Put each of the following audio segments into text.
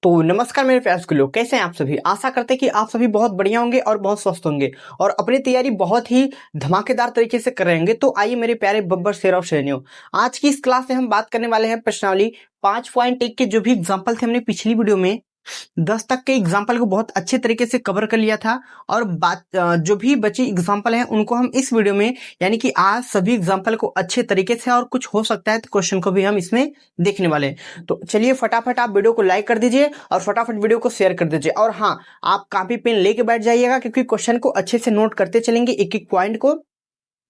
तो नमस्कार मेरे प्यारे स्कूलों, कैसे हैं आप सभी। आशा करते हैं कि आप सभी बहुत बढ़िया होंगे और बहुत स्वस्थ होंगे और अपनी तैयारी बहुत ही धमाकेदार तरीके से कर रहे होंगे। तो आइए मेरे प्यारे बब्बर शेर और शेरनियों, आज की इस क्लास में हम बात करने वाले हैं प्रश्नावली 5.1 के जो भी एग्जाम्पल थे हमने पिछली वीडियो में 10 तक के एग्जाम्पल को बहुत अच्छे तरीके से कवर कर लिया था और बात जो भी बची एग्जाम्पल हैं उनको हम इस वीडियो में यानी कि आज सभी एग्जाम्पल को अच्छे तरीके से और कुछ हो सकता है तो क्वेश्चन को भी हम इसमें देखने वाले हैं। तो चलिए फटाफट आप वीडियो को लाइक कर दीजिए और फटाफट वीडियो को शेयर कर दीजिए और हाँ, आप कॉपी पेन लेके बैठ जाइएगा क्योंकि क्वेश्चन को अच्छे से नोट करते चलेंगे एक एक पॉइंट को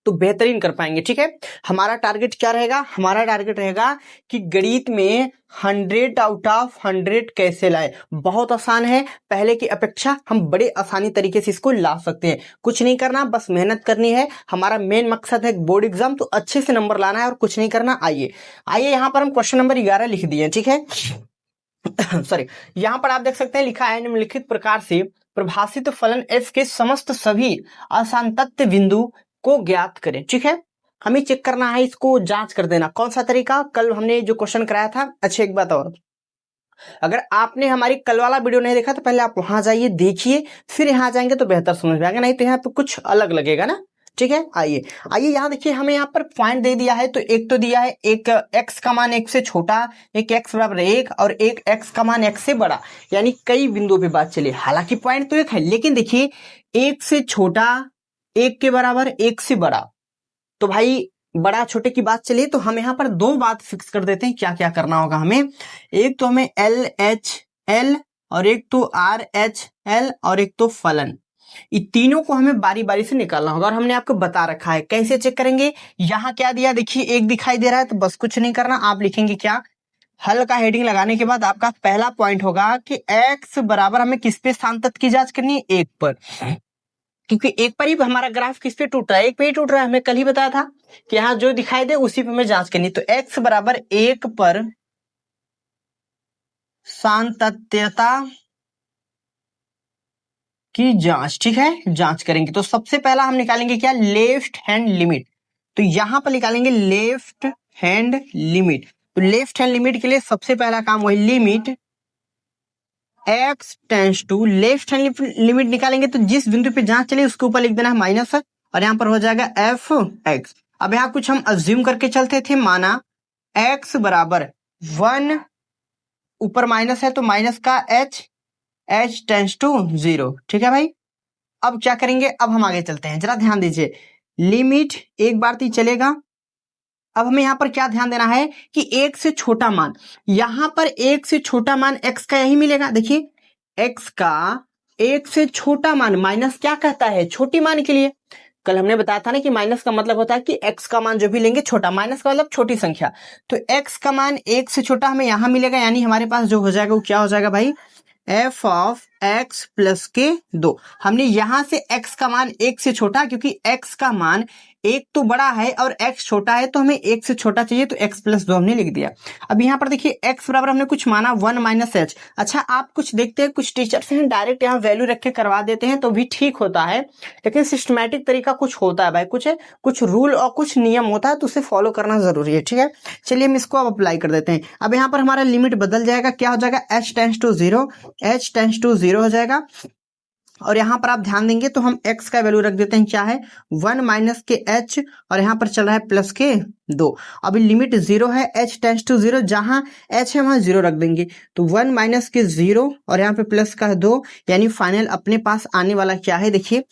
तो बेहतरीन कर पाएंगे। ठीक है, हमारा टारगेट क्या रहेगा? हमारा टारगेट रहेगा कि गणित में 100 आउट ऑफ 100 कैसे लाए। बहुत आसान है, पहले की अपेक्षा हम बड़े आसानी तरीके से इसको ला सकते हैं। कुछ नहीं करना, बस मेहनत करनी है। हमारा मेन मकसद है बोर्ड एग्जाम, तो अच्छे से नंबर लाना है और कुछ नहीं करना। आइए यहाँ पर हम क्वेश्चन नंबर 11 लिख दिए। ठीक है सॉरी, यहाँ पर आप देख सकते हैं लिखा है निम्नलिखित प्रकार से प्रभाषित फलन f के समस्त सभी असांतत्य बिंदु को ज्ञात करें। ठीक है, हमें चेक करना है, इसको जांच कर देना। कौन सा तरीका? कल हमने जो क्वेश्चन कराया था। अच्छा एक बात और, अगर आपने हमारी कल वाला वीडियो नहीं देखा तो पहले आप वहां जाइए, देखिए, फिर यहाँ जाएंगे तो बेहतर समझ में आएगा, नहीं तो यहाँ पे कुछ अलग लगेगा ना। ठीक है, आइए यहाँ देखिए, हमें यहाँ पर पॉइंट दे दिया है। तो एक तो दिया है एक x का मान 1 से छोटा, एक x बराबर 1 और एक x का मान 1 से बड़ा, यानी कई बिंदुओं पे बात चली। हालांकि पॉइंट तो एक है, लेकिन देखिए 1 से छोटा, 1 के बराबर, 1 से बड़ा, तो भाई बड़ा छोटे की बात चलिए तो हम यहाँ पर दो बात फिक्स कर देते हैं। क्या क्या करना होगा हमें? एक तो हमें LHL और एक तो RHL और एक तो फलन, ये तीनों को हमें बारी बारी से निकालना होगा और हमने आपको बता रखा है कैसे चेक करेंगे। यहाँ क्या दिया देखिए, एक दिखाई दे रहा है, तो बस कुछ नहीं करना, आप लिखेंगे क्या, हल का हेडिंग लगाने के बाद आपका पहला पॉइंट होगा कि x बराबर हमें किस पे स्थान तत्व की जांच करनी है? 1 पर, क्योंकि एक पर ही हमारा ग्राफ किस पे टूट रहा है? 1 पे ही टूट रहा है। हमें कल ही बताया था कि यहाँ जो दिखाई दे उसी पे हमें जांच करनी। तो x बराबर 1 पर सातत्यता की जांच। ठीक है, जांच करेंगे तो सबसे पहला हम निकालेंगे क्या, लेफ्ट हैंड लिमिट। तो यहां पर निकालेंगे लेफ्ट हैंड लिमिट। तो लेफ्ट हैंड लिमिट के लिए सबसे पहला काम वही limit x tends to, left hand limit निकालेंगे तो जिस बिंदु पे जांच चले उसके ऊपर लिख देना है माइनस और यहाँ पर हो जाएगा f(x). अब यहाँ कुछ हम अज्यूम करके चलते थे, माना x बराबर 1, ऊपर माइनस है तो माइनस का h टेंस टू 0। ठीक है भाई, अब क्या करेंगे, अब हम आगे चलते हैं, जरा ध्यान दीजिए। लिमिट एक बार तो चलेगा। अब हमें यहाँ पर क्या ध्यान देना है कि 1 से छोटा मान, यहाँ पर 1 से छोटा मान x का यही मिलेगा। देखिए x का 1 से छोटा मान, माइनस क्या कहता है, छोटी मान के लिए। कल हमने बताया था ना कि माइनस का मतलब होता है कि x का मान जो भी लेंगे छोटा, माइनस का मतलब छोटी संख्या। तो x का मान 1 से छोटा हमें यहाँ मिलेगा, यानी हमारे पास जो हो जाएगा वो क्या हो जाएगा भाई, f ऑफ x प्लस के 2। हमने यहां से x का मान 1 से छोटा, क्योंकि x का मान 1 तो बड़ा है और x छोटा है, तो हमें 1 से छोटा चाहिए, तो x प्लस 2 हमने लिख दिया। अब यहाँ पर देखिए x बराबर हमने कुछ माना 1 माइनस h। अच्छा आप कुछ देखते हैं, कुछ टीचर्स हैं डायरेक्ट यहाँ वैल्यू रख के करवा देते हैं तो भी ठीक होता है, लेकिन सिस्टमैटिक तरीका कुछ होता है भाई, कुछ रूल और कुछ नियम होता है, तो उसे फॉलो करना जरूरी है। ठीक है, चलिए हम इसको अब अप्लाई कर देते हैं। अब यहाँ पर हमारा लिमिट बदल जाएगा, क्या हो जाएगा, h tends to 0, h tends to 0 हो जाएगा। और यहाँ पर आप ध्यान देंगे तो हम x का वैल्यू रख देते हैं, क्या है, 1 माइनस के h, और यहाँ पर चल रहा है प्लस के 2। अभी लिमिट 0 है, h टेंस टू 0, जहां h है वहां 0 रख देंगे, तो 1 माइनस के 0 और यहाँ पे प्लस का 2, यानी फाइनल अपने पास आने वाला क्या है, देखिए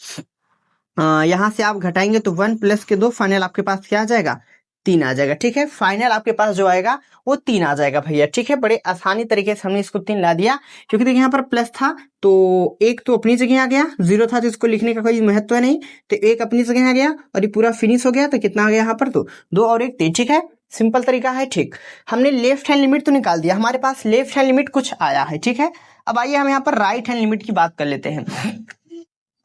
यहाँ से आप घटाएंगे तो 1 प्लस के 2, फाइनल आपके पास क्या आ जाएगा, 3 आ जाएगा। ठीक है, फाइनल आपके पास जो आएगा वो 3 आ जाएगा भैया। ठीक है, बड़े आसानी तरीके से हमने इसको 3 ला दिया, क्योंकि देखिए यहाँ पर प्लस था तो एक तो अपनी जगह आ गया, 0 था तो इसको लिखने का कोई महत्व नहीं, तो एक अपनी जगह आ गया और ये पूरा फिनिश हो गया। तो कितना आ गया यहाँ पर, तो 2 और 1 3। ठीक है, सिंपल तरीका है। ठीक, हमने लेफ्ट हैंड लिमिट तो निकाल दिया, हमारे पास लेफ्ट हैंड लिमिट कुछ आया है। ठीक है, अब आइए हम यहाँ पर राइट हैंड लिमिट की बात कर लेते हैं।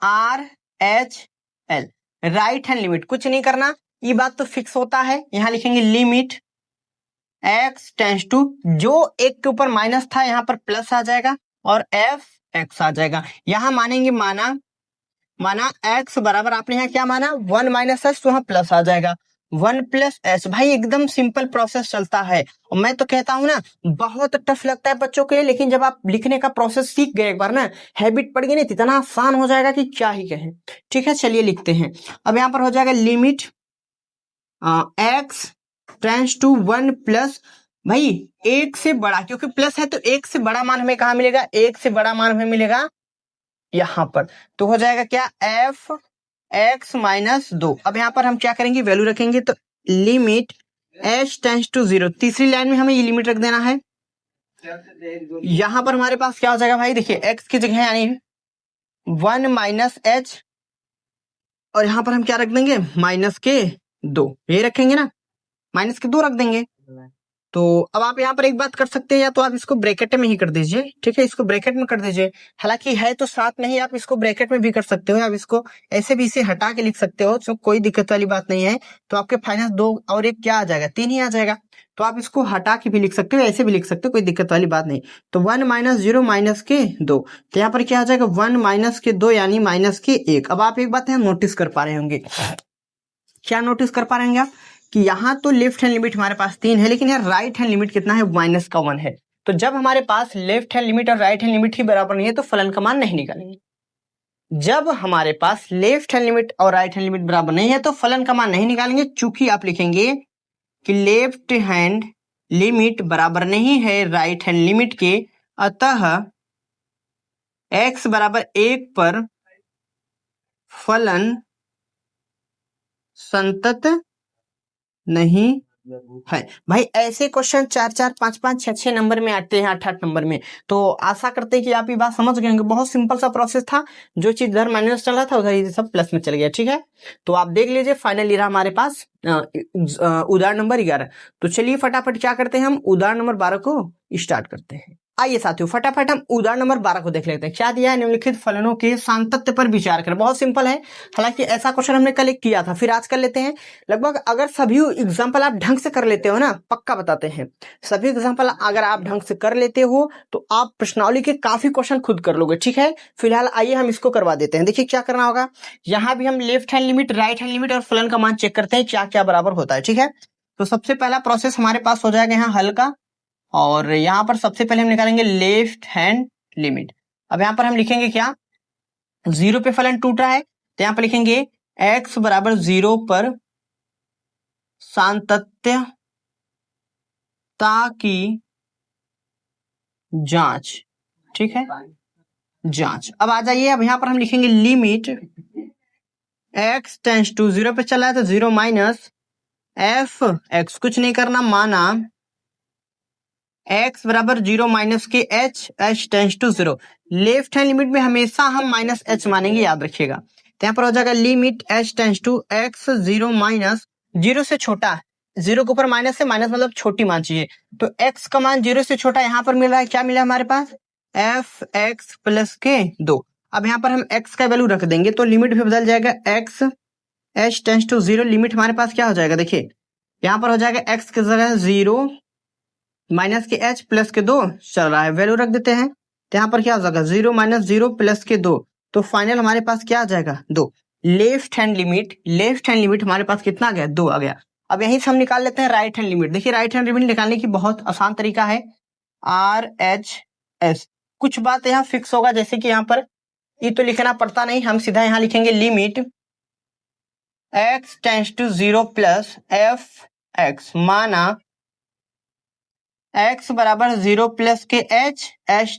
RHL राइट हैंड लिमिट, कुछ नहीं करना, ये बात तो फिक्स होता है। यहाँ लिखेंगे लिमिट x टेंस टू, जो 1 के ऊपर माइनस था यहाँ पर प्लस आ जाएगा और f(x) आ जाएगा। यहाँ मानेंगे, माना x बराबर आपने यहाँ क्या माना 1 माइनस h, तो वहां प्लस आ जाएगा, वन प्लस एच। भाई एकदम सिंपल प्रोसेस चलता है, और मैं तो कहता हूं ना बहुत टफ लगता है बच्चों के लिए, लेकिन जब आप लिखने का प्रोसेस सीख गए एक बार ना, हैबिट पड़ गई ना, इतना आसान हो जाएगा कि क्या ही कहें। ठीक है, चलिए लिखते हैं। अब यहाँ पर हो जाएगा limit x tends to one plus, भाई एक से बड़ा, क्योंकि प्लस है तो एक से बड़ा मान हमें कहाँ मिलेगा, एक से बड़ा मान हमें मिलेगा यहां पर। तो हो जाएगा क्या, एफ एक्स माइनस 2। अब यहाँ पर हम क्या करेंगे, वैल्यू रखेंगे, तो लिमिट एच टेंड्स टू 0, तीसरी लाइन में हमें ये लिमिट रख देना है। यहां पर हमारे पास क्या हो जाएगा भाई, देखिए एक्स की जगह यानी 1 माइनस एच, और यहां पर हम क्या रख देंगे, माइनस के 2, ये रखेंगे ना, माइनस के 2 रख देंगे। तो अब आप यहाँ पर एक बात कर सकते हैं, या तो आप इसको ब्रैकेट में ही कर दीजिए, ठीक है, इसको ब्रैकेट में कर दीजिए। हालांकि है तो साथ में ही, आप इसको ब्रैकेट में भी कर सकते हो, आप इसको ऐसे भी इसे हटा के लिख सकते हो, तो कोई दिक्कत वाली बात नहीं है। तो आपके फाइनल 2 और 1 क्या आ जाएगा, 3 ही आ जाएगा। तो आप इसको हटा के भी लिख सकते हो, ऐसे भी लिख सकते हो, कोई दिक्कत वाली बात नहीं। तो 1 माइनस 0 माइनस के 2, तो यहाँ पर क्या आ जाएगा, 1 माइनस के 2 यानी माइनस के 1। अब आप एक बात यहाँ नोटिस कर पा रहे होंगे, क्या नोटिस कर पा रहे हैं आप, कि यहाँ तो लेफ्ट हैंड लिमिट हमारे पास 3 है, लेकिन यहाँ राइट हैंड लिमिट कितना है, माइनस का 1 है। तो जब हमारे पास लेफ्ट हैंड लिमिट और राइट हैंड लिमिट ही बराबर नहीं है, तो फलन का मान नहीं निकालेंगे। जब हमारे पास लेफ्ट हैंड लिमिट और राइट हैंड लिमिट बराबर नहीं है, तो फलन का मान नहीं निकालेंगे। चूंकि आप लिखेंगे कि लेफ्ट हैंड लिमिट बराबर नहीं है राइट हैंड लिमिट के, अतः x बराबर 1 पर फलन संतत नहीं है। भाई ऐसे क्वेश्चन 4-4, 5-5, 6-6 नंबर में आते हैं, 8-8 नंबर में। तो आशा करते हैं कि आप ये बात समझ गए होंगे। बहुत सिंपल सा प्रोसेस था, जो चीज इधर माइनस चल रहा था उधर ये सब प्लस में चल गया। ठीक है, तो आप देख लीजिए फाइनल रहा हमारे पास उदाहरण नंबर 11। तो चलिए फटाफट क्या करते हैं, हम उदाहरण नंबर 12 को स्टार्ट करते हैं। आइए साथियों फटाफट हम उदाहरण नंबर 12 को देख लेते हैं। क्या दिया है, निम्नलिखित फलनों के सांतत्य पर विचार करें। बहुत सिंपल है, हालांकि ऐसा क्वेश्चन हमने कल एक किया था, फिर आज कर लेते हैं। लगभग अगर सभी एग्जाम्पल आप ढंग से कर लेते हो ना, पक्का बताते हैं, सभी एग्जाम्पल अगर आप ढंग से कर लेते हो तो आप प्रश्नावली के काफी क्वेश्चन खुद कर लोगे। ठीक है, फिलहाल आइए हम इसको करवा देते हैं। देखिए क्या करना होगा, यहाँ भी हम left hand limit, right hand limit और फलन का मान चेक करते हैं क्या क्या बराबर होता है। ठीक है, तो सबसे पहला प्रोसेस हमारे पास हो जाएगा यहाँ हल का, और यहाँ पर सबसे पहले हम निकालेंगे लेफ्ट हैंड लिमिट। अब यहाँ पर हम लिखेंगे क्या, 0 पे फलन टूट रहा है, तो यहाँ पर लिखेंगे x बराबर 0 पर सांतत्यता की जांच। ठीक है, जांच। अब आ जाइए, अब यहाँ पर हम लिखेंगे लिमिट x टेंड्स टू 0 पे चला है, तो 0 माइनस एफ एक्स, कुछ नहीं करना, माना x बराबर 0 माइनस के h tends to 0। Left hand limit में हमेशा हम माइनस h मानेंगे, याद रखिएगा। तो यहाँ पर हो जाएगा limit h tends to x 0 minus 0 से छोटा, 0 के ऊपर माइनस है, माइनस मतलब छोटी मान चाहिए, तो x का मान 0 से छोटा यहाँ पर मिल रहा है, क्या मिला हमारे पास, एफ एक्स प्लस के 2। अब यहाँ पर हम x का वैल्यू रख देंगे, तो लिमिट भी बदल जाएगा, x h tends to 0, limit हमारे पास क्या हो जाएगा, देखिए यहाँ पर हो जाएगा x की जगह 0 माइनस के h प्लस के 2 चल रहा है, वैल्यू रख देते हैं। तो यहाँ पर क्या हो जाएगा, 0 माइनस 0 प्लस के 2, तो फाइनल हमारे पास क्या आ जाएगा, 2। लेफ्ट हैंड लिमिट हमारे पास कितना आ गया, 2 आ गया। अब यहीं से हम निकाल लेते हैं राइट हैंड लिमिट। देखिए राइट हैंड लिमिट निकालने की बहुत आसान तरीका है, RHS। कुछ बात यहाँ फिक्स होगा, जैसे कि यहाँ पर ये तो लिखना पड़ता नहीं, हम सीधा यहाँ लिखेंगे limit x tends to 0 plus f x, माना x बराबर 0 प्लस के h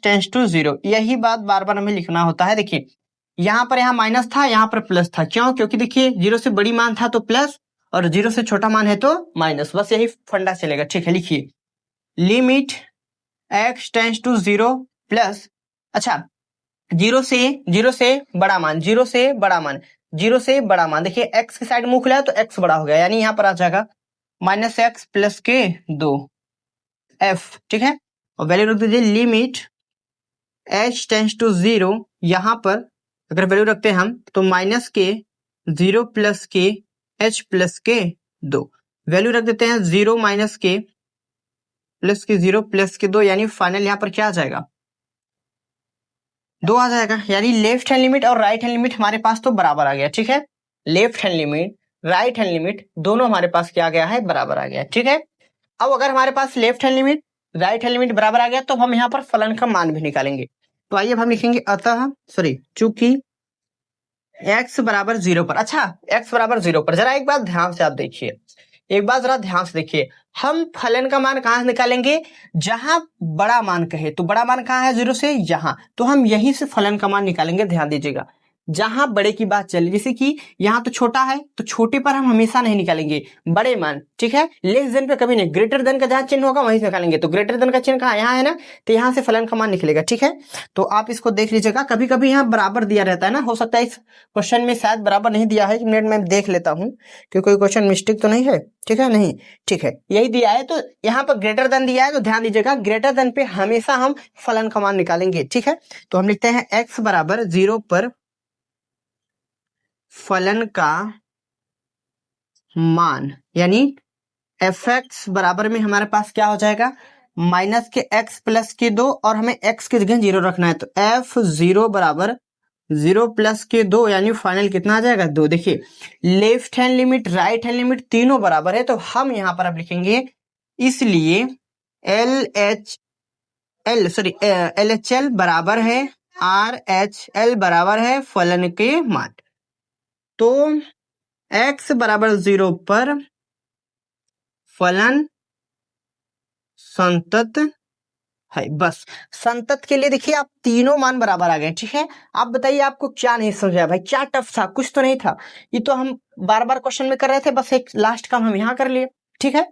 टेंड्स टू 0। यही बात बार बार हमें लिखना होता है। देखिए यहाँ पर यहाँ माइनस था, यहाँ पर प्लस था, क्यों, क्योंकि देखिए 0 से बड़ी मान था तो प्लस, और 0 से छोटा मान है तो माइनस, बस यही फंडा चलेगा। ठीक है, लिखिए limit x tends to 0 plus, अच्छा 0 से बड़ा मान, 0 से बड़ा मान, देखिए x की साइड मुंह खुला है तो x बड़ा हो गया, यानी यहाँ पर आ जाएगा माइनस एक्स प्लस के 2 एफ। ठीक है, और वैल्यू रख दीजिए लिमिट h टेंड्स टू 0, यहां पर अगर वैल्यू रखते हैं हम तो माइनस के 0 प्लस के h प्लस के 2, वैल्यू रख देते हैं 0 माइनस के प्लस के 0 प्लस के 2, यानी फाइनल यहां पर क्या आ जाएगा, 2 आ जाएगा। यानी लेफ्ट हैंड लिमिट और राइट हैंड लिमिट हमारे पास तो बराबर आ गया। ठीक है, left hand limit right hand limit दोनों हमारे पास क्या आ गया है, बराबर आ गया। ठीक है, अब अगर हमारे पास left hand limit right hand limit बराबर आ गया तो हम यहाँ पर फलन का मान भी निकालेंगे। तो आइए अब हम लिखेंगे अतः चूंकि x बराबर 0 पर। अच्छा, x बराबर 0 पर जरा एक बात ध्यान से आप देखिए, एक बात जरा ध्यान से देखिए, हम फलन का मान कहां से निकालेंगे, जहां बड़ा मान कहे। तो बड़ा मान कहां है 0 से, यहाँ, तो हम यहीं से फलन का मान निकालेंगे। ध्यान दीजिएगा, जहां बड़े की बात चले, जैसे कि यहाँ तो छोटा है तो छोटे पर हम हमेशा नहीं निकालेंगे बड़े मान। ठीक है, लेस देन पे कभी नहीं, ग्रेटर देन का जहां चिन्ह होगा वहीं से निकालेंगे। तो ग्रेटर देन का चिन्ह कहाँ, यहाँ है ना, तो यहाँ से फलन का मान निकलेगा। ठीक है, तो आप इसको देख लीजिएगा, कभी कभी यहाँ बराबर दिया रहता है ना, हो सकता है इस क्वेश्चन में शायद बराबर नहीं दिया है, एक मिनट में देख लेता हूँ कि कोई क्वेश्चन मिस्टेक तो नहीं है। ठीक है, नहीं, ठीक है, यही दिया है, तो यहाँ पर ग्रेटर देन दिया है, तो ध्यान दीजिएगा ग्रेटर देन पे हमेशा हम फलन का मान निकालेंगे। ठीक है, तो हम लिखते हैं x बराबर 0 पर फलन का मान, यानी fx बराबर में हमारे पास क्या हो जाएगा, माइनस के x प्लस के 2, और हमें x की जगह 0 रखना है, तो f0 बराबर 0 प्लस के 2, यानी फाइनल कितना आ जाएगा, 2। देखिए, left hand limit right hand limit तीनों बराबर है, तो हम यहां पर अब लिखेंगे इसलिए LHL बराबर है RHL बराबर है फलन के मान। तो x बराबर 0 पर फलन संतत है। बस संतत के लिए देखिए आप तीनों मान बराबर आ गए। ठीक है, आप बताइए आपको क्या नहीं समझा भाई, क्या टफ था, कुछ तो नहीं था, ये तो हम बार बार क्वेश्चन में कर रहे थे, बस एक लास्ट काम हम यहाँ कर लिए। ठीक है,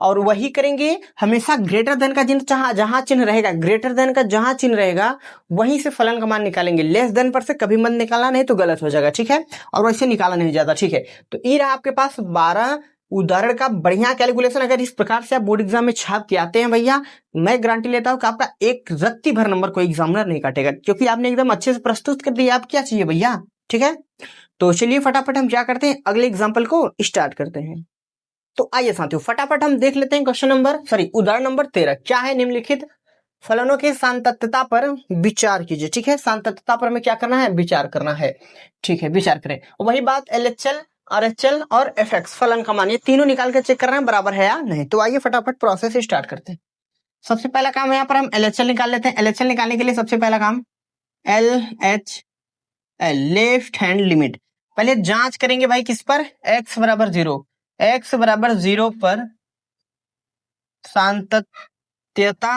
और वही करेंगे हमेशा, ग्रेटर देन का चिन्ह जहां चिन्ह रहेगा, ग्रेटर देन का जहां चिन्ह रहेगा वहीं से फलन का मान निकालेंगे। लेस देन पर से कभी मत निकालना, नहीं तो गलत हो जाएगा। ठीक है, और वैसे निकाला नहीं जाता। ठीक है, तो ये रहा आपके पास 12 उदाहरण का बढ़िया कैलकुलेशन। अगर इस प्रकार से आप बोर्ड एग्जाम में छाप के आते हैं भैया, मैं गारंटी लेता हूं कि आपका एक रत्ती भर नंबर कोई एग्जामिनर नहीं काटेगा, क्योंकि आपने एकदम अच्छे से प्रस्तुत कर दिया। आप क्या चाहिए भैया। ठीक है, तो चलिए फटाफट हम क्या करते हैं, अगले एग्जाम्पल को स्टार्ट करते हैं। तो आइए साथियों फटाफट हम देख लेते हैं क्वेश्चन नंबर उदाहरण नंबर 13 क्या है, निम्नलिखित फलनों के सांतत्यता पर विचार कीजिए। ठीक है, सांतत्यता पर हमें क्या करना है, विचार करना है। ठीक है, विचार करें। वही बात LHL RHL और FX फलन का मान, ये तीनों निकाल के चेक करना है बराबर है या नहीं। तो आइए फटाफट प्रोसेस स्टार्ट करते हैं। सबसे पहला काम यहाँ पर हम LHL निकाल लेते हैं। LHL निकालने के लिए सबसे पहला काम LHL लेफ्ट हैंड लिमिट, पहले जांच करेंगे भाई किस पर, x बराबर 0, x बराबर 0 पर सांतत्यता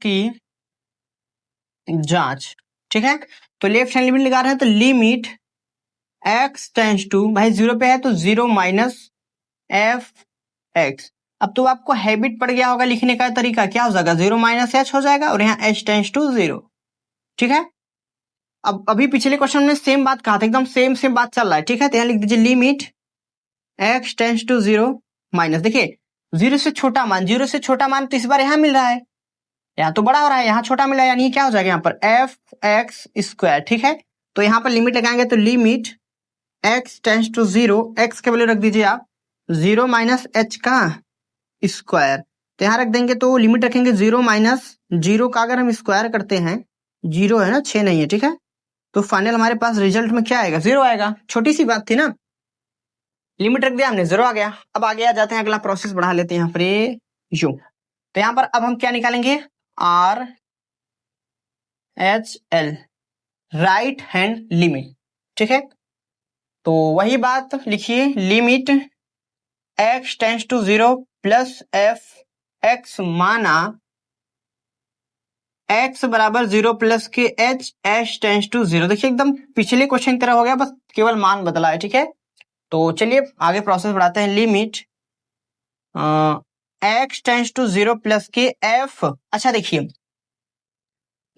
की जांच। ठीक है, तो लेफ्ट हैंड लिमिट लगा रहे हैं, तो लिमिट x टेंस टू, भाई 0 पे है तो 0 माइनस f(x). अब तो आपको हैबिट पड़ गया होगा लिखने का तरीका, क्या हो जाएगा, 0 माइनस h हो जाएगा, और यहाँ h टेंस टू 0। ठीक है, अब अभी पिछले क्वेश्चन में सेम बात कहा था, एकदम सेम बात चल रहा है। ठीक है, तो यहाँ लिख दीजिए limit x tends to 0 minus, देखिए 0 से छोटा मान, 0 से छोटा मान तो इस बार यहाँ मिल रहा है, यहाँ तो बड़ा हो रहा है, यहाँ छोटा मिला है, यानी क्या हो जाएगा यहाँ पर f(x²). ठीक है, तो यहाँ पर लिमिट लगाएंगे, तो limit x tends to 0, x के वैल्यू रख दीजिए आप 0 माइनस h का स्क्वायर, तो यहाँ रख देंगे, तो लिमिट रखेंगे 0 माइनस 0 का अगर हम स्क्वायर करते हैं, 0 है ना, 6 नहीं है। ठीक है, तो फाइनल हमारे पास रिजल्ट में क्या आएगा, 0 आएगा। छोटी सी बात थी ना, लिमिट रख दिया हमने, 0 आ गया। अब आगे आ जाते हैं, अगला प्रोसेस बढ़ा लेते हैं यहाँ पर यू। तो यहाँ पर अब हम क्या निकालेंगे, RHL राइट हैंड लिमिट। ठीक है, तो वही बात लिखिए, limit x tends to 0 plus f(x) माना x बराबर 0 प्लस के h टेंस टू 0। देखिए एकदम पिछले क्वेश्चन की तरह हो गया, बस केवल मान बदला है। ठीक है, तो चलिए आगे प्रोसेस बढ़ाते हैं। Limit x tends to 0 plus के f, अच्छा देखिए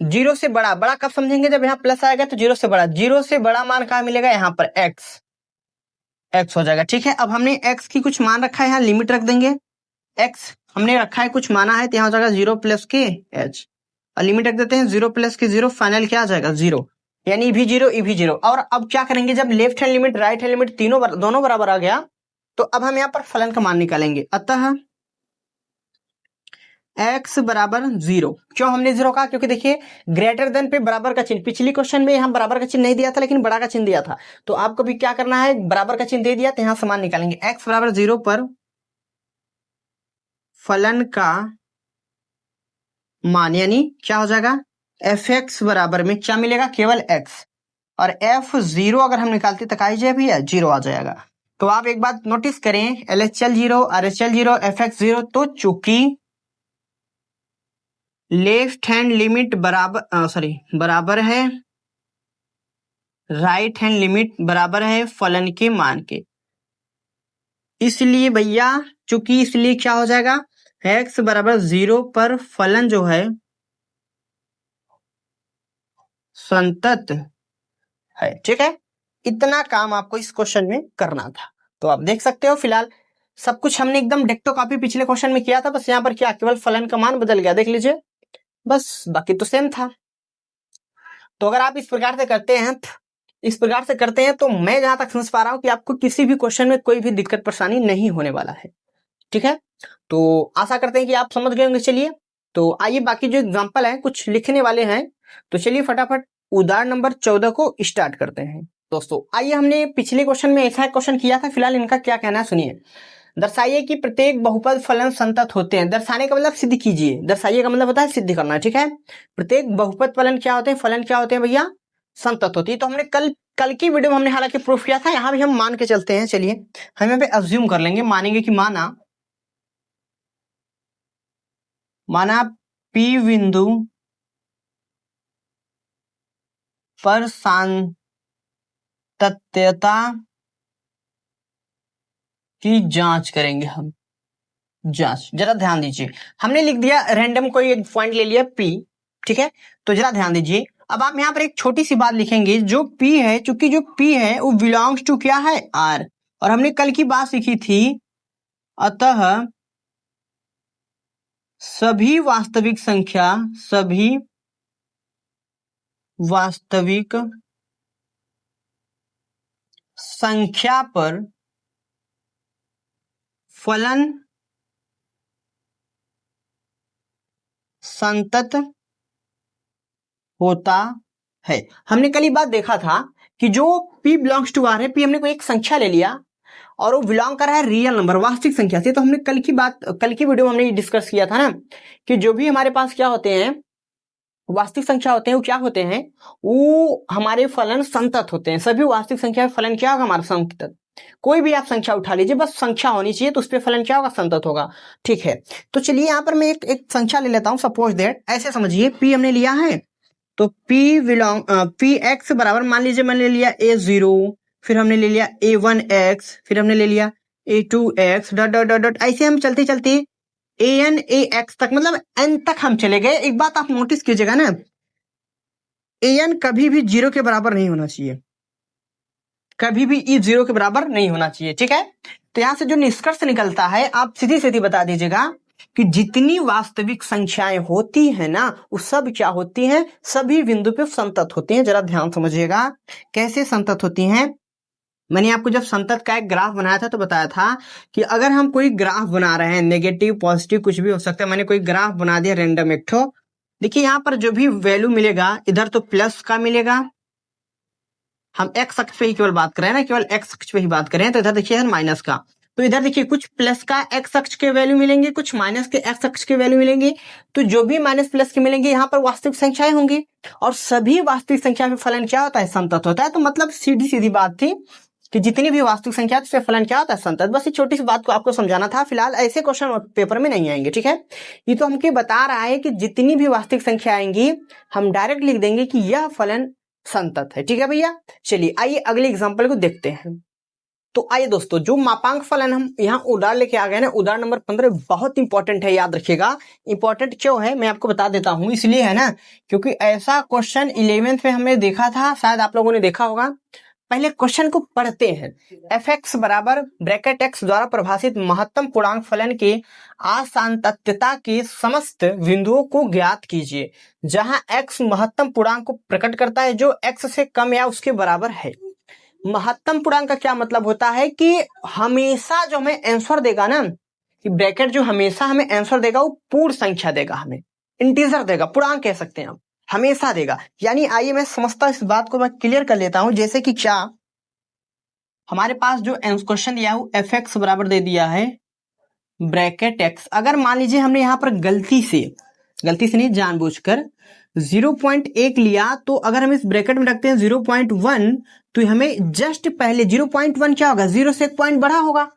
0 से बड़ा, बड़ा कब समझेंगे, जब यहाँ प्लस आएगा, तो 0 से बड़ा, 0 से बड़ा मान कहाँ मिलेगा, यहाँ पर x हो जाएगा। ठीक है, अब हमने x की कुछ मान रखा है, यहाँ लिमिट रख देंगे, x हमने रखा है कुछ माना है, तो यहाँ हो जाएगा 0 प्लस के h, और लिमिट रख देते हैं 0 प्लस के 0, फाइनल क्या आ जाएगा 0, यानी भी 0 ई भी 0। और अब क्या करेंगे, जब left hand limit right hand limit दोनों बराबर आ गया, तो अब हम यहाँ पर फलन का मान निकालेंगे। अतः x बराबर 0। क्यों हमने 0 कहा? क्योंकि देखिए ग्रेटर देन पे बराबर का चिन्ह, पिछली क्वेश्चन में हम बराबर का चिन्ह नहीं दिया था लेकिन बड़ा का चिन्ह दिया था, तो आपको भी क्या करना है, बराबर का चिन्ह दे दिया तो यहां समान निकालेंगे। x बराबर 0 पर फलन का मान यानी क्या हो जाएगा, fx बराबर में क्या मिलेगा, केवल x, और f0 अगर हम निकालते तो क्या जाए भैया, 0 आ जाएगा। तो आप एक बात नोटिस करें, LHL 0, RHL 0, fx 0, तो चूंकि लेफ्ट हैंड लिमिट बराबर है राइट हैंड लिमिट बराबर है फलन के मान के, इसलिए भैया चूंकि इसलिए क्या हो जाएगा, x बराबर 0 पर फलन जो है संतत है। ठीक है, इतना काम आपको इस क्वेश्चन में करना था। तो आप देख सकते हो फिलहाल सब कुछ हमने एकदम डिक्टो कॉपी पिछले क्वेश्चन में किया था, बस यहाँ पर क्या केवल फलन का मान बदल गया, देख लीजिए, बस बाकी तो सेम था। तो अगर आप इस प्रकार से करते हैं तो मैं जहां तक समझ पा रहा हूं कि आपको किसी भी क्वेश्चन में कोई भी दिक्कत परेशानी नहीं होने वाला है। ठीक है, तो आशा करते हैं कि आप समझ गए होंगे। चलिए तो आइए बाकी जो एग्जाम्पल है कुछ लिखने वाले हैं, तो चलिए फटाफट उदाहरण नंबर 14 को स्टार्ट करते हैं। दोस्तों आइए, हमने पिछले क्वेश्चन में ऐसा क्वेश्चन किया था, फिलहाल इनका क्या कहना है सुनिए। दर्शाइए कि प्रत्येक बहुपद फलन संतत होते हैं। दर्शाने का मतलब सिद्ध कीजिए, दर्शाइए का मतलब होता है सिद्ध करना। ठीक है, प्रत्येक बहुपद फलन क्या होते हैं, फलन क्या होते हैं भैया, संतत होती है। तो हमने कल की वीडियो में हमने हालांकि प्रूफ किया था, यहाँ भी हम मान के चलते हैं। चलिए हम यहाँ पे अज्यूम कर लेंगे, मानेंगे कि माना P बिंदु पर सातत्यता की जांच करेंगे हम। जांच, जरा ध्यान दीजिए, हमने लिख दिया रैंडम कोई एक पॉइंट ले लिया P। ठीक है, तो जरा ध्यान दीजिए, अब आप यहाँ पर एक छोटी सी बात लिखेंगे, जो P है, चूंकि जो P है वो बिलोंग्स टू क्या है, R, और हमने कल की बात सीखी थी, अतः सभी वास्तविक संख्या पर फलन संतत होता है। हमने कल ही बात देखा था कि जो P बिलोंग्स टू R है, P हमने कोई एक संख्या ले लिया और वो बिलोंग कर रहा है रियल नंबर, वास्तविक संख्या से। तो हमने कल की वीडियो में हमने डिस्कस किया था ना कि जो भी हमारे पास क्या होते हैं, वास्तविक संख्या होते हैं, वो क्या होते हैं, वो हमारे फलन संतत होते हैं। सभी वास्तविक संख्या फलन क्या होगा, हमारा संतत। कोई भी आप संख्या उठा लीजिए, बस संख्या होनी चाहिए, तो उस पर फलन क्या होगा, संतत होगा। ठीक है, तो चलिए यहाँ पर मैं एक संख्या ले लेता हूं, सपोज दैट, ऐसे समझिए P हमने लिया है, तो P x बराबर मान लीजिए मैंने लिया A0, फिर हमने ले लिया A1x, फिर हमने ले लिया A2x, dot dot dot dot, ऐसे हम चलते चलते AN AX तक, मतलब N तक हम चले गए। एक बात आप नोटिस कीजिएगा ना, AN कभी भी 0 के बराबर नहीं होना चाहिए, कभी भी E 0 के बराबर नहीं होना चाहिए। ठीक है, तो यहां से जो निष्कर्ष निकलता है, आप सीधी सीधी बता दीजिएगा कि जितनी वास्तविक संख्याएं होती है ना, वो सब क्या होती हैं, सभी बिंदु पे संतत होती हैं। जरा ध्यान समझिएगा कैसे संतत होती हैं। मैंने आपको जब संतत का एक ग्राफ बनाया था तो बताया था कि अगर हम कोई ग्राफ बना रहे हैं, नेगेटिव पॉजिटिव कुछ भी हो सकता है, मैंने कोई ग्राफ बना दिया रैंडम एक ठो, देखिए यहाँ पर जो भी वैल्यू मिलेगा, इधर तो प्लस का मिलेगा, हम एक्स अक्ष पे ही केवल बात करें ना, केवल एक्स अक्ष पे ही बात करें, तो इधर देखिए माइनस का, तो इधर देखिए कुछ प्लस का एक्स अक्ष के वैल्यू मिलेंगे, कुछ माइनस के एक्स अक्ष के वैल्यू मिलेंगे। तो जो भी माइनस प्लस के मिलेंगे यहाँ पर वास्तविक संख्याएं होंगी, और सभी वास्तविक संख्या में फलन क्या होता है, संतत होता है। तो मतलब सीधी सीधी बात थी कि जितनी भी वास्तविक संख्या उससे फलन क्या होता है, संतत। बस ये छोटी सी बात को आपको समझाना था। फिलहाल ऐसे क्वेश्चन पेपर में नहीं आएंगे। ठीक है, ये तो हमको बता रहा है कि जितनी भी वास्तविक संख्या आएंगी हम डायरेक्ट लिख देंगे कि यह फलन संतत है। ठीक है भैया, चलिए आइए अगले एग्जांपल को देखते हैं। तो आइए दोस्तों, जो मापांक फलन हम यहाँ उदाहरण लेके आ गए ना, उदाहरण नंबर 15 बहुत इंपॉर्टेंट है, याद रखिएगा। इंपॉर्टेंट क्यों है मैं आपको बता देता हूं, इसलिए है ना क्योंकि ऐसा क्वेश्चन 11th में हमने देखा था, शायद आप लोगों ने देखा होगा। पहले क्वेश्चन को पढ़ते हैं। fx बराबर ब्रैकेट x द्वारा परिभाषित महत्तम पूर्णांक फलन के असांतत्यता के समस्त बिंदुओं को ज्ञात कीजिए जहां x महत्तम पूर्णांक को प्रकट करता है जो x से कम या उसके बराबर है। महत्तम पूर्णांक का क्या मतलब होता है कि हमेशा जो हमें आंसर देगा ना, कि ब्रैकेट जो हमेशा हमें आंसर देगा वो पूर्ण संख्या देगा, हमें इंटीजर देगा, पूर्णांक कह सकते हैं हम, हमेशा देगा। यानी आइए मैं समझता इस बात को मैं क्लियर कर लेता हूं। जैसे कि क्या हमारे पास जो क्वेश्चन दिया है एफ एक्स बराबर दे दिया है ब्रैकेट एक्स। अगर मान लीजिए हमने यहाँ पर गलती से नहीं जानबूझकर 0.1 लिया, तो अगर हम इस ब्रैकेट में रखते हैं 0.1 तो हमें जस्ट पहले 0.1 क्या होगा, 0 से एक पॉइंट बढ़ा होगा।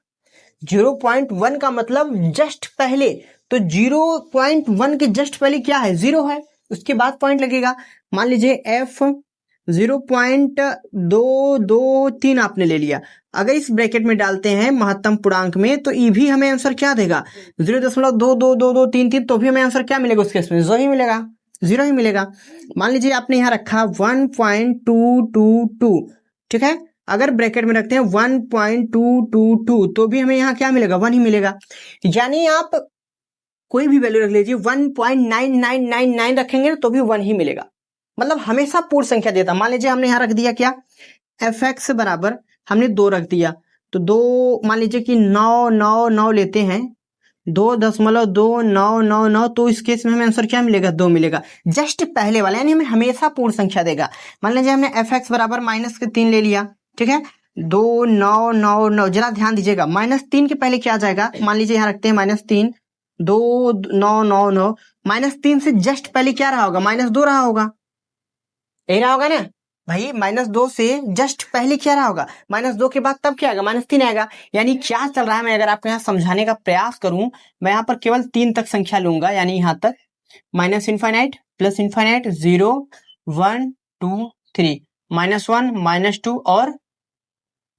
0.1 का मतलब जस्ट पहले, तो 0.1 के जस्ट पहले क्या है, 0 है, उसके बाद पॉइंट लगेगा। मान लीजिए एफ 0.223 आपने ले लिया, अगर इस ब्रैकेट में डालते हैं महत्तम पूर्णांक में तो ई भी हमें आंसर क्या देगा, 0.22223, तो भी हमें आंसर क्या मिलेगा, उसके इसमें 0 ही मिलेगा, 0 ही मिलेगा। मान लीजिए आपने यहाँ रखा 1.222, ठीक है, अगर ब्रैकेट में रखते हैं 1.222 तो भी हमें यहाँ क्या मिलेगा, 1 ही मिलेगा। यानी आप कोई भी वैल्यू रख लीजिए, 1.9999 रखेंगे तो भी 1 ही मिलेगा, मतलब हमेशा पूर्ण संख्या देता। मान लीजिए हमने यहाँ रख दिया क्या, एफ एक्स बराबर हमने 2 रख दिया, तो 2 मान लीजिए कि 999 लेते हैं, 2.2999, तो इस केस में हमें आंसर क्या मिलेगा, 2 मिलेगा, जस्ट पहले वाला, यानी हमें हमेशा पूर्ण संख्या देगा। मान लीजिए हमने एफ एक्स बराबर -3 ले लिया, ठीक है, 2999, जरा ध्यान दीजिएगा, -3 के पहले क्या आ जाएगा, मान लीजिए यहाँ रखते हैं -3, 2999, -3 से जस्ट पहले क्या रहा होगा, -2 रहा होगा, यही रहा होगा ना भाई, -2 से जस्ट पहले क्या रहा होगा, -2 के बाद तब क्या आएगा, -3 आएगा। यानी क्या चल रहा है, मैं अगर आपको यहाँ समझाने का प्रयास करूं, मैं यहाँ पर केवल 3 तक संख्या लूंगा, यानी यहाँ तक -∞, +∞, 0, 1, 2, 3, -1, -2 और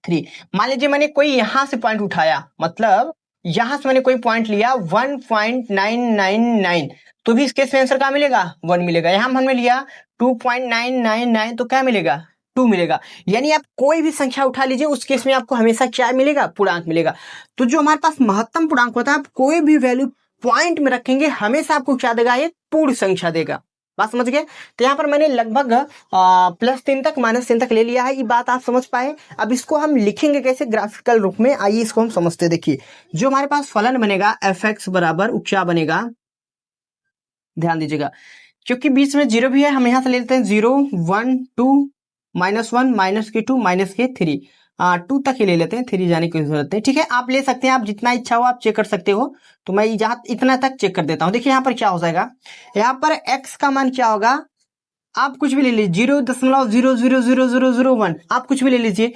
3। मान लीजिए मैंने कोई यहां से पॉइंट उठाया, मतलब यहां से मैंने कोई पॉइंट लिया 1.999, तो भी इस केस में आंसर क्या मिलेगा, 1 मिलेगा। यहां हमने लिया 2.999, तो क्या मिलेगा, 2 मिलेगा। यानी आप कोई भी संख्या उठा लीजिए, उस केस में आपको हमेशा क्या मिलेगा, पूर्णांक मिलेगा। तो जो हमारे पास महत्तम पूर्णांक होता है, आप कोई भी वैल्यू पॉइंट में रखेंगे, हमेशा आपको क्या देगा, ये पूर्ण संख्या देगा। बात समझ गए। तो यहाँ पर मैंने लगभग +3 तक -3 तक ले लिया है, ये बात आप समझ पाए। अब इसको हम लिखेंगे कैसे, ग्राफिकल रूप में, आइए इसको हम समझते। देखिए जो हमारे पास फलन बनेगा एफ एक्स बराबर क्या बनेगा, ध्यान दीजिएगा, क्योंकि बीच में 0 भी है, हम यहाँ से ले लेते हैं 0, 1, 2, -1, -2, -3, 2 तक ही ले लेते हैं, 3 जाने की जरूरत नहीं, ठीक है। आप ले सकते हैं, आप जितना इच्छा हो आप चेक कर सकते हो, तो मैं जहां इतना तक चेक कर देता हूं। देखिए यहाँ पर क्या हो जाएगा, यहाँ पर x का मान क्या होगा, आप कुछ भी ले लीजिए, 0.0000001, आप कुछ भी ले लीजिए।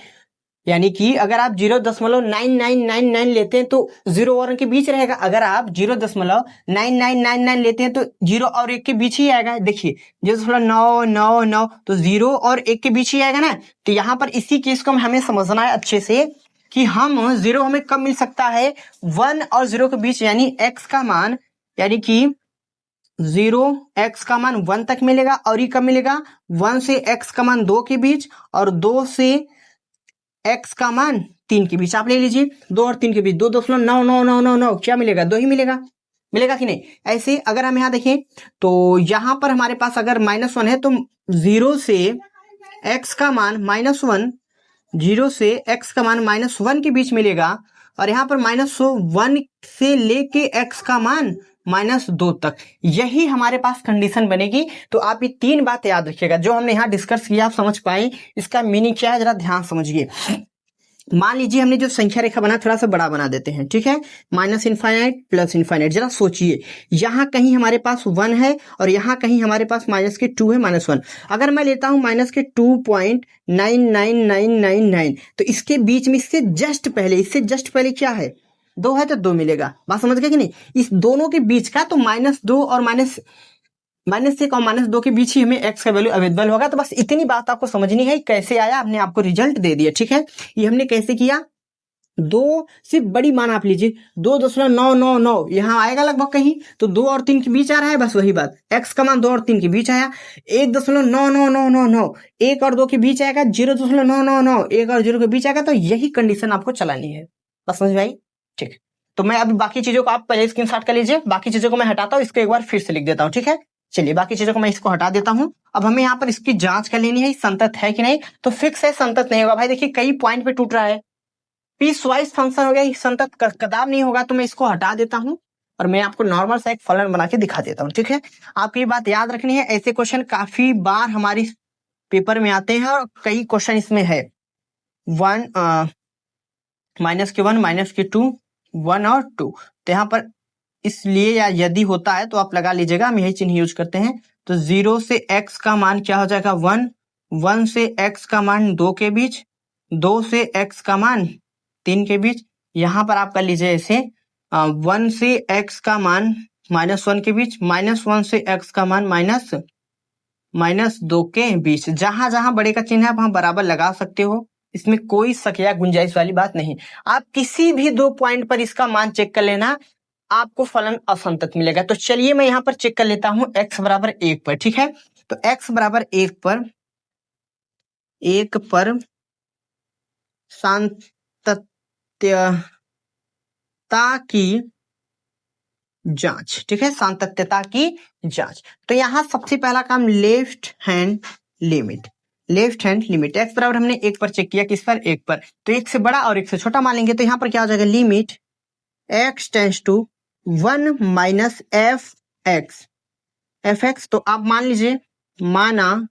यानी कि अगर आप 0.9999 लेते हैं तो 0 और 1 के बीच रहेगा, अगर आप 0.9999 लेते हैं तो 0 और 1 के बीच ही आएगा। देखिए 0.999, तो 0 और 1 के बीच ही आएगा ना। तो यहाँ पर इसी केस को हमें समझना है अच्छे से कि हम 0 हमें कब मिल सकता है, 1 और 0 के बीच, यानी x का मान, यानी कि 0x का मान 1 तक मिलेगा, और ये कब मिलेगा, 1 से x का मान 2 के बीच, और 2 से x का मान 3 के बीच। आप ले लीजिए 2 और 3 के बीच, 2.9999, क्या मिलेगा, 2 ही मिलेगा, मिलेगा कि नहीं। ऐसे अगर हम यहाँ देखें तो यहाँ पर हमारे पास अगर -1 है, तो 0 से x का मान -1, 0 से x का मान -1 के बीच मिलेगा, और यहाँ पर -1 से लेके x का मान -2 तक, यही हमारे पास कंडीशन बनेगी। तो आप ये 3 बात याद रखिएगा जो हमने यहाँ डिस्कस किया, आप समझ पाए इसका मीनिंग क्या है, जरा ध्यान समझिए। मान लीजिए हमने जो संख्या रेखा बना थोड़ा सा बड़ा बना देते हैं, ठीक है, -∞, +∞, जरा सोचिए, यहाँ कहीं हमारे पास 1 है और यहाँ कहीं हमारे पास -2 है, -1। अगर मैं लेता हूं -2.99999, तो इसके बीच में इससे जस्ट पहले क्या है, 2 है, तो 2 मिलेगा। बात समझ गए कि नहीं। इस दोनों के बीच का तो -2 और -1 और -2 के बीच ही हमें x का वैल्यू अवेलेबल होगा। तो बस इतनी बात आपको समझनी है, कैसे आया, हमने आपको रिजल्ट दे दिया, ठीक है। ये हमने कैसे किया, 2 से बड़ी मान आप लीजिए, 2.999 यहाँ आएगा लगभग कहीं, तो 2 और 3 के बीच आ रहा है, बस वही बात, x का मान 2 और 3 के बीच आया। 1.99999 1 और 2 के बीच आएगा, 0.999 1 और 0 के बीच आएगा। तो यही कंडीशन आपको चलानी है, बस समझ भाई, ठीक। तो मैं अभी बाकी चीजों को आप पहले स्क्रीनशॉट कर लीजिए, बाकी चीजों को मैं हटाता हूँ, इसको एक बार फिर से लिख देता हूँ, ठीक है। चलिए बाकी चीजों को मैं इसको हटा देता हूं। अब हमें यहाँ पर इसकी जांच कर लेनी है, संतत है कि नहीं। तो फिक्स है, संतत नहीं होगा भाई। देखिए कई पॉइंट पे टूट रहा है, पीस वाइज फंक्शन हो गया, संतत कदाब नहीं होगा, तो मैं इसको हटा देता हूं और मैं आपको नॉर्मल सा एक फलन बना के दिखा देता हूं। ठीक है, आपको ये बात याद रखनी है, ऐसे क्वेश्चन काफी बार हमारी पेपर में आते हैं और कई क्वेश्चन इसमें है। 1 -1 -2 1 और 2, तो यहाँ पर इसलिए या यदि होता है तो आप लगा लीजिएगा, हम यही चिन्ह यूज करते हैं। तो 0 से x का मान क्या हो जाएगा 1, 1 से x का मान 2 के बीच, 2 से x का मान 3 के बीच। यहाँ पर आप कर लीजिए ऐसे 1 से x का मान -1 के बीच, -1 से x का मान -2 के बीच। जहां जहां बड़े का चिन्ह है आप वहां बराबर लगा सकते हो, इसमें कोई शक या गुंजाइश वाली बात नहीं। आप किसी भी 2 पॉइंट पर इसका मान चेक कर लेना, आपको फलन असंतत मिलेगा। तो चलिए मैं यहाँ पर चेक कर लेता हूं x बराबर 1 पर। ठीक है, तो x बराबर 1 पर सातत्यता की जांच। ठीक है, सातत्यता की जांच। तो यहां सबसे पहला काम left hand limit, left hand limit x बराबर हमने 1 पर चेक किया, किस पर 1 पर, तो 1 से बड़ा और 1 से छोटा मान लेंगे। तो यहाँ पर क्या हो जाएगा limit x tends to 1 minus fx। तो आप मान लीजिए, माना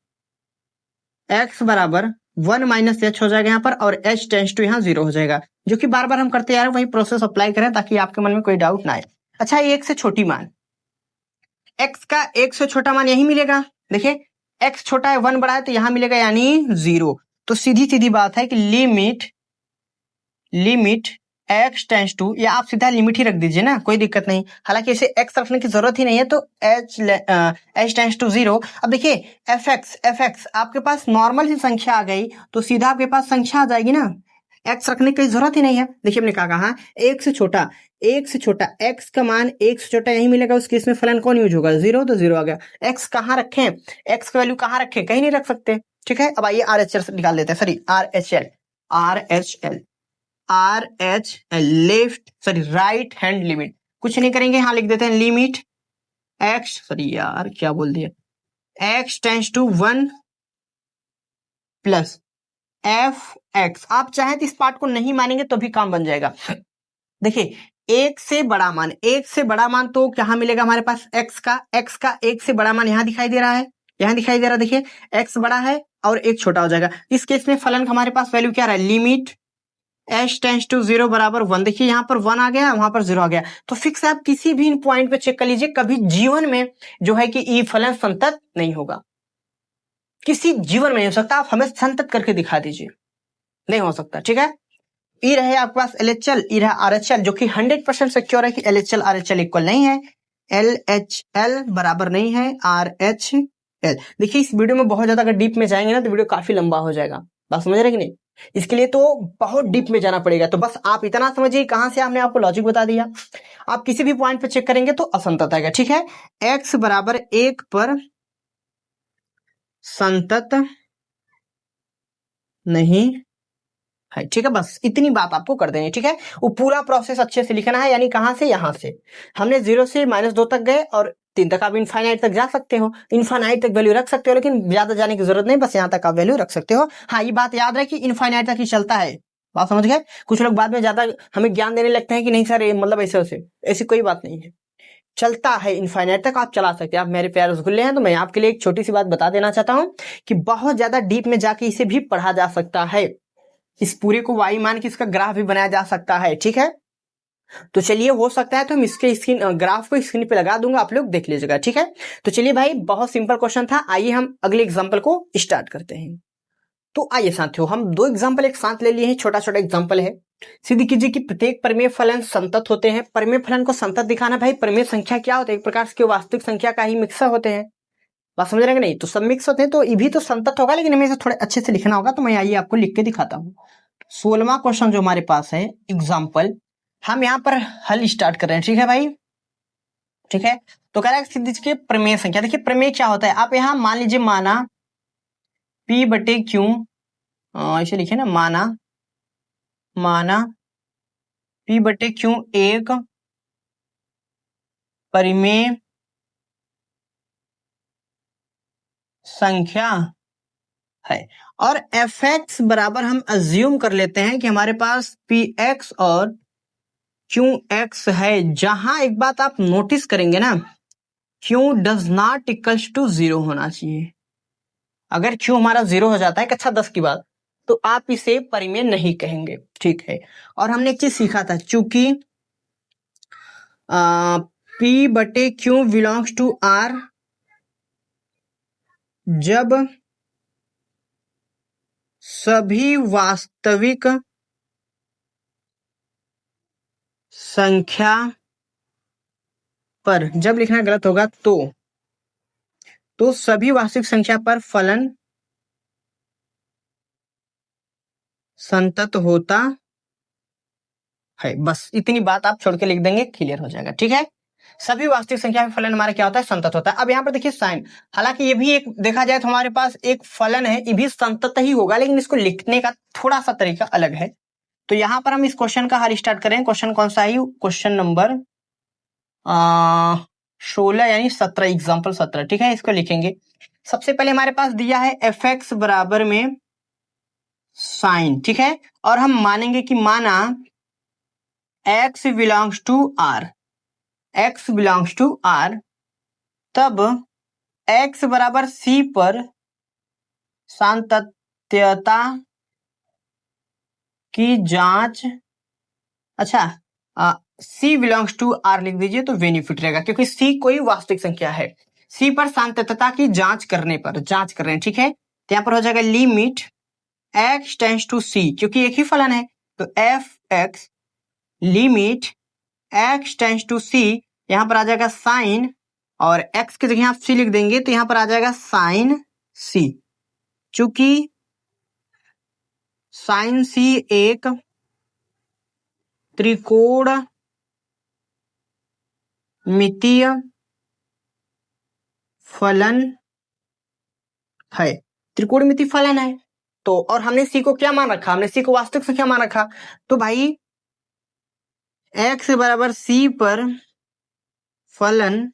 x बराबर 1 माइनस h हो जाएगा यहाँ पर, और h टेंड्स टू यहाँ 0 हो जाएगा, जो कि बार बार हम करते आ रहे हैं, वही प्रोसेस अप्लाई करें ताकि आपके मन में कोई डाउट ना आए। अच्छा, एक से छोटी मान, x का 1 से छोटा मान यही मिलेगा। देखिए x छोटा है 1 बड़ा है, तो यहां मिलेगा यानी 0। तो सीधी सीधी बात है कि लिमिट x टेंड्स टू, या आप सीधा लिमिट ही रख दीजिए ना, कोई दिक्कत नहीं। हालांकि इसे x रखने की जरूरत ही नहीं है, तो h टेंड्स टू 0। अब देखिए fx आपके पास नॉर्मल ही संख्या आ गई, तो सीधा आपके पास संख्या आ जाएगी ना, x रखने की जरूरत ही नहीं है। देखिए हमने क्या कहा, 1 से छोटा x का मान 1 से छोटा यही मिलेगा, उस केस में फलन कौन यूज होगा 0, तो 0 आ गया। x कहाँ रखें, x का वैल्यू कहाँ रखें, कहीं नहीं रख सकते। ठीक है, अब आइए RHL निकाल देते हैं, sorry RHL left sorry right hand limit. कुछ नहीं करेंगे, यहां लिख देते हैं लिमिट x, सॉरी यार क्या बोल दिया, x tends to 1 plus fx। आप चाहे तो इस पार्ट को नहीं मानेंगे तो भी काम बन जाएगा। देखिए 1 से बड़ा मान, 1 से बड़ा मान तो कहां मिलेगा हमारे पास, x का 1 से बड़ा मान यहां दिखाई दे रहा है, यहां दिखाई दे रहा है। देखिए x बड़ा है और 1 छोटा हो जाएगा। इस केस में फलन का हमारे पास वैल्यू क्या रहा है, लिमिट h टेंड्स टू 0 बराबर 1। देखिए यहाँ पर 1 आ गया, वहां पर 0 आ गया, तो फिक्स है। आप किसी भी पॉइंट पे चेक कर लीजिए, कभी जीवन में जो है कि ई फलन संतत नहीं होगा, किसी जीवन में नहीं हो सकता। आप हमें संतत करके दिखा दीजिए, नहीं हो सकता। ठीक है, ई रहे आपके पास LHL, ई रहा RHL, जो कि 100% सिक्योर है कि LHL RHL इक्वल नहीं है, LHL बराबर नहीं है RHL। देखिए इस वीडियो में बहुत ज्यादा अगर डीप में जाएंगे ना तो वीडियो काफी लंबा हो जाएगा, बात समझ रहे कि नहीं, इसके लिए तो बहुत डीप में जाना पड़ेगा। तो बस आप इतना समझिए, कहां से हमने आपको लॉजिक बता दिया। आप किसी भी पॉइंट पे चेक करेंगे तो असंतत आएगा। ठीक है, x बराबर 1 पर संतत नहीं है। ठीक है, बस इतनी बात आपको कर देनी। ठीक है, वो पूरा प्रोसेस अच्छे से लिखना है, यानी कहां से, यहां से हमने 0 से -2 तक गए और 3 तक आप इनफाइनाइट तक जा सकते हो, इनफाइनाइट तक वैल्यू रख सकते हो, लेकिन ज्यादा जाने की जरूरत नहीं, बस यहां तक आप वैल्यू रख सकते हो। हाँ, ये बात याद रहे कि इनफाइनाइट तक ही चलता है, बात समझ गए। कुछ लोग बाद में ज्यादा हमें ज्ञान देने लगते हैं कि नहीं सर मतलब ऐसे ऐसी कोई बात नहीं है, चलता है इनफाइनाइट तक आप चला सकते हैं। आप मेरे प्यारे रसगुल्ले हैं, तो मैं आपके लिए एक छोटी सी बात बता देना चाहता हूं कि बहुत ज्यादा डीप में जाके इसे भी पढ़ा जा सकता है, इस पूरे को y मान के इसका ग्राफ भी बनाया जा सकता है। ठीक है, तो चलिए हो सकता है तो हम इसके स्क्रीन ग्राफ को स्क्रीन पे लगा दूंगा, आप लोग देख लीजिएगा। ठीक है, तो चलिए भाई, बहुत सिंपल क्वेश्चन था, आइए हम अगले एग्जांपल को स्टार्ट करते हैं। तो आइए साथियों, हम 2 एग्जांपल एक साथ ले लिए हैं, छोटा छोटा एग्जांपल है। सिद्ध कीजिए कि प्रत्येक परिमेय फलन संतत होते हैं। परिमेय फलन को संतत दिखाना भाई, परिमेय संख्या क्या होता है, एक प्रकार से वास्तविक संख्या का ही मिक्सर होते हैं, बात समझ रहे हैं कि नहीं, तो सब मिक्स होते हैं, तो ये भी तो संतत होगा, लेकिन हमें इसे थोड़े अच्छे से लिखना होगा। तो मैं आइए आपको लिख के दिखाता हूँ। 16वां क्वेश्चन जो हमारे पास है एग्जाम्पल, हम यहाँ पर हल स्टार्ट कर रहे हैं। ठीक है भाई, ठीक है, तो कह रहा है सिद्ध के प्रमेय संख्या। देखिए प्रमेय क्या होता है, आप यहाँ मान लीजिए, माना P बटे Q, ऐसे लिखे ना, माना P बटे Q एक परिमेय संख्या है। और एफ एक्स बराबर हम अज्यूम कर लेते हैं कि हमारे पास पी एक्स और क्यू एक्स है, जहां एक बात आप नोटिस करेंगे ना, q does not equals to 0 होना चाहिए। अगर क्यू हमारा 0 हो जाता है, कक्षा 10 की बात, तो आप इसे परिमेय नहीं कहेंगे, ठीक है। और हमने एक चीज सीखा था, चूंकि पी बटे क्यू बिलोंग्स टू आर, जब सभी वास्तविक संख्या पर, जब लिखना गलत होगा तो सभी वास्तविक संख्या पर फलन संतत होता है। बस इतनी बात आप छोड़ के लिख देंगे, क्लियर हो जाएगा, ठीक है। सभी वास्तविक संख्या में फलन हमारा क्या होता है, संतत होता है। अब यहाँ पर देखिए साइन, हालांकि ये भी एक देखा जाए तो हमारे पास एक फलन है, ये भी संतत ही होगा, लेकिन इसको लिखने का थोड़ा सा तरीका अलग है। तो यहाँ पर हम इस क्वेश्चन का हल स्टार्ट करें। क्वेश्चन कौन सा है, क्वेश्चन नंबर 16 यानी 17, एग्जाम्पल 17, ठीक है। इसको लिखेंगे। सबसे पहले हमारे पास दिया है एफ एक्स बराबर में साइन, ठीक है। और हम मानेंगे कि माना x belongs to r, x belongs to r, तब x बराबर c पर सातत्यता की जांच, अच्छा c बिलोंग्स टू r लिख दीजिए तो बेनिफिट रहेगा, क्योंकि c कोई वास्तविक संख्या है। c पर सातत्यता की जांच करने पर, जांच कर रहे हैं, ठीक है। तो यहां पर हो जाएगा limit x tends to c, क्योंकि एक ही फलन है, तो f x limit x tends to c, यहां पर आ जाएगा साइन, और x की जगह आप c लिख देंगे तो यहां पर आ जाएगा साइन c। चूंकि साइन c एक त्रिकोणमितीय फलन है, त्रिकोणमितीय फलन है, तो और हमने c को क्या मान रखा, हमने c को वास्तविक संख्या मान रखा, तो भाई x बराबर c पर फलन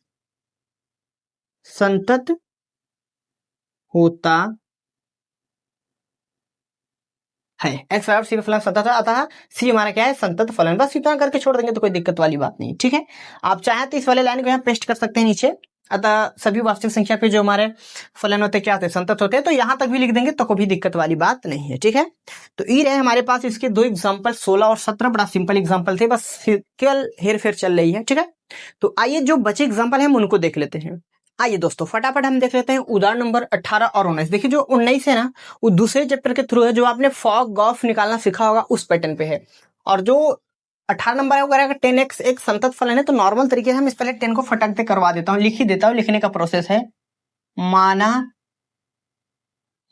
संतत होता है। x बराबर c पर फलन संतत आता है, c हमारा क्या है, संतत फलन। बस इतना करके छोड़ देंगे तो कोई दिक्कत वाली बात नहीं, ठीक है। आप चाहे तो इस वाले लाइन को यहाँ पेस्ट कर सकते हैं नीचे, अतः सभी वास्तविक संख्या पे जो हमारे फलन होते क्या होते हैं, संतत होते हैं, तो यहां तक भी लिख देंगे तो कोई भी दिक्कत वाली बात नहीं है, ठीक है। तो ये रहे हमारे पास इसके दो एग्जाम्पल 16 और 17, बड़ा सिंपल एग्जाम्पल थे, बस केवल हेर फेर चल रही है, ठीक है। तो आइए जो बचे एग्जाम्पल है हम उनको देख लेते हैं। आइए दोस्तों फटाफट हम देख लेते हैं उदाहरण नंबर 18 और 19। देखिए जो 19 है ना, वो दूसरे चैप्टर के थ्रू है, जो आपने फॉग ऑफ निकालना सीखा होगा उस पैटर्न पे है। और जो 18 नंबर है वो करेगा 10x एक संतत फलन है। तो नॉर्मल तरीके से हम इस पहले 10 को फटाक से करवा देता हूँ, लिख ही देता हूँ। लिखने का प्रोसेस है मान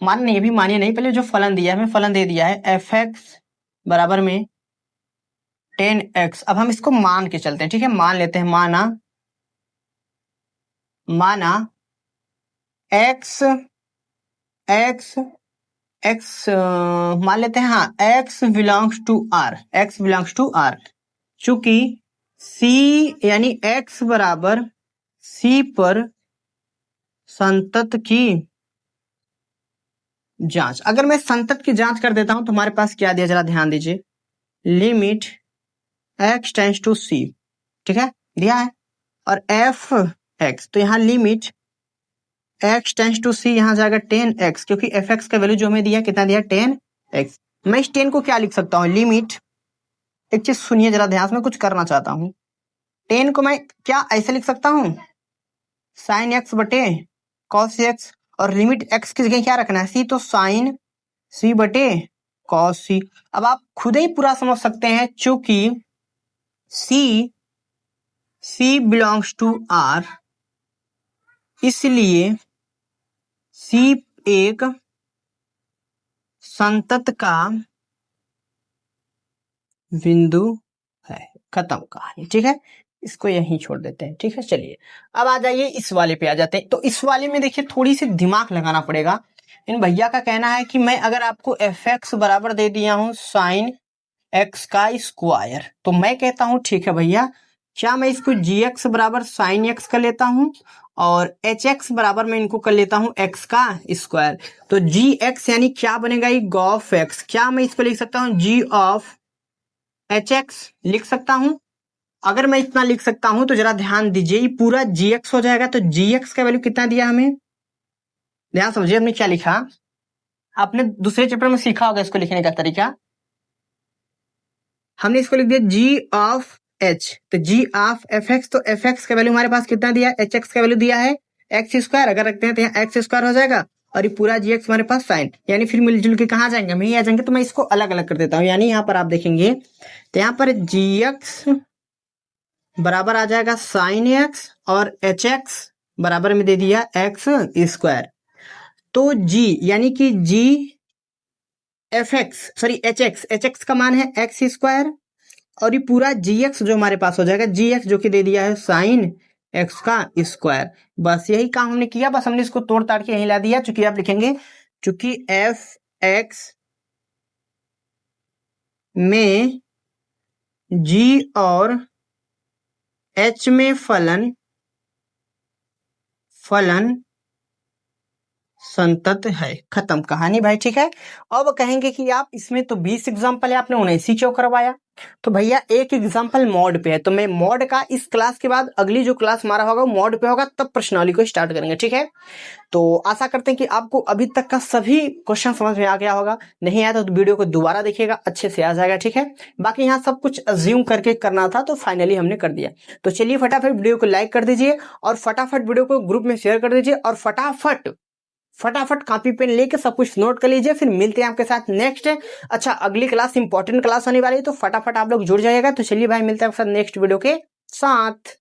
नहीं, अभी मानिए नहीं, पहले जो फलन दिया है, हमें फलन दे दिया है एफ एक्स बराबर में 10x। अब हम इसको मान के चलते हैं, ठीक है। मान लेते हैं माना x मान लेते हैं, हाँ x बिलोंग्स टू r, चूंकि c यानी x बराबर c पर संतत की जांच। अगर मैं संतत की जांच कर देता हूं तो हमारे पास क्या दिया, जरा ध्यान दीजिए, limit x tends to c, ठीक है, दिया है। और एफ एक्स, तो यहाँ limit x tends to c, यहाँ जाएगा 10x, क्योंकि एफ एक्स का वैल्यू जो हमें दिया कितना दिया, 10x। मैं इस 10 को क्या लिख सकता हूँ, लिमिट, एक चीज सुनिए जरा ध्यान से, मैं कुछ करना चाहता हूँ। 10 को मैं क्या ऐसे लिख सकता हूँ, साइन x बटे कॉस x, और लिमिट x की जगह क्या रखना है, c, तो साइन c बटे कॉस c। अब आप खुद ही पूरा समझ सकते हैं, चूंकि c बिलोंग्स टू r, इसलिए c एक संतत का बिंदु है। खत्म कहानी, ठीक है। इसको यहीं छोड़ देते हैं, ठीक है। चलिए अब आ जाइए इस वाले पे आ जाते हैं। तो इस वाले में देखिए थोड़ी सी दिमाग लगाना पड़ेगा। इन भैया का कहना है कि मैं अगर आपको एफ एक्स बराबर दे दिया हूं साइन एक्स का स्क्वायर, तो मैं कहता हूं ठीक है भैया, क्या मैं इसको जी एक्स बराबर साइन एक्स कर लेता हूं और एच एक्स बराबर मैं इनको कर लेता हूं एक्स का स्क्वायर। तो जी एक्स यानी क्या बनेगा, ये गॉफ एक्स। क्या मैं इसको लिख सकता हूं, जी ऑफ एच एक्स लिख सकता हूं। अगर मैं इतना लिख सकता हूं तो जरा ध्यान दीजिए, ये पूरा जी एक्स हो जाएगा। तो जी एक्स का वैल्यू कितना दिया हमें, ध्यान समझिए हमने क्या लिखा। आपने दूसरे चैप्टर में सीखा होगा इसको लिखने का तरीका। हमने इसको लिख दिया जी ऑफ एच, तो जी ऑफ एफ एक्स। तो एफ एक्स का वैल्यू हमारे पास कितना दिया है, एच एक्स का वैल्यू दिया है एक्स स्क्वायर। अगर रखते हैं तो यहाँ एक्स स्क्वायर हो जाएगा और ये पूरा जी एक्स हमारे पास साइन, यानी फिर मिलजुल के कहाँ जाएंगे, हम यही आ जाएंगे। तो मैं इसको अलग अलग कर देता हूँ, यानी यहाँ पर आप देखेंगे तो यहाँ पर जी एक्स बराबर आ जाएगा साइन एक्स और एच एक्स बराबर में दे दिया एक्स स्क्वायर। तो जी यानी कि G F X sorry H X का मान है एक्स स्क्वायर और ये पूरा जी एक्स जो हमारे पास हो जाएगा जी एक्स जो कि दे दिया है साइन एक्स का स्क्वायर। बस यही काम हमने किया, बस हमने इसको तोड़ ताड़ के यहीं ला दिया। चूंकि आप लिखेंगे चूंकि एफ एक्स में जी और एच में फलन संतत है, खत्म कहानी भाई, ठीक है। अब कहेंगे कि आप इसमें तो 20 एग्जाम्पल है, आपने 79 क्यों करवाया। तो भैया एक एग्जाम्पल मॉड पे है, तो मैं मॉड का इस क्लास के बाद अगली जो क्लास हमारा होगा मॉड पे होगा, तब प्रश्नावली को स्टार्ट करेंगे, ठीक है। तो आशा करते हैं कि आपको अभी तक का सभी क्वेश्चन समझ में आ गया होगा। नहीं आया तो वीडियो को दोबारा देखिएगा, अच्छे से आ जाएगा, ठीक है। बाकी यहाँ सब कुछ अज्यूम करके करना था तो फाइनली हमने कर दिया। तो चलिए फटाफट वीडियो को लाइक कर दीजिए और फटाफट वीडियो को ग्रुप में शेयर कर दीजिए और फटाफट कॉपी पेन लेके सब कुछ नोट कर लीजिए। फिर मिलते हैं आपके साथ नेक्स्ट। अच्छा अगली क्लास इंपॉर्टेंट क्लास होने वाली है, तो फटाफट आप लोग जुड़ जाइएगा। तो चलिए भाई मिलते हैं आपके साथ नेक्स्ट वीडियो के साथ।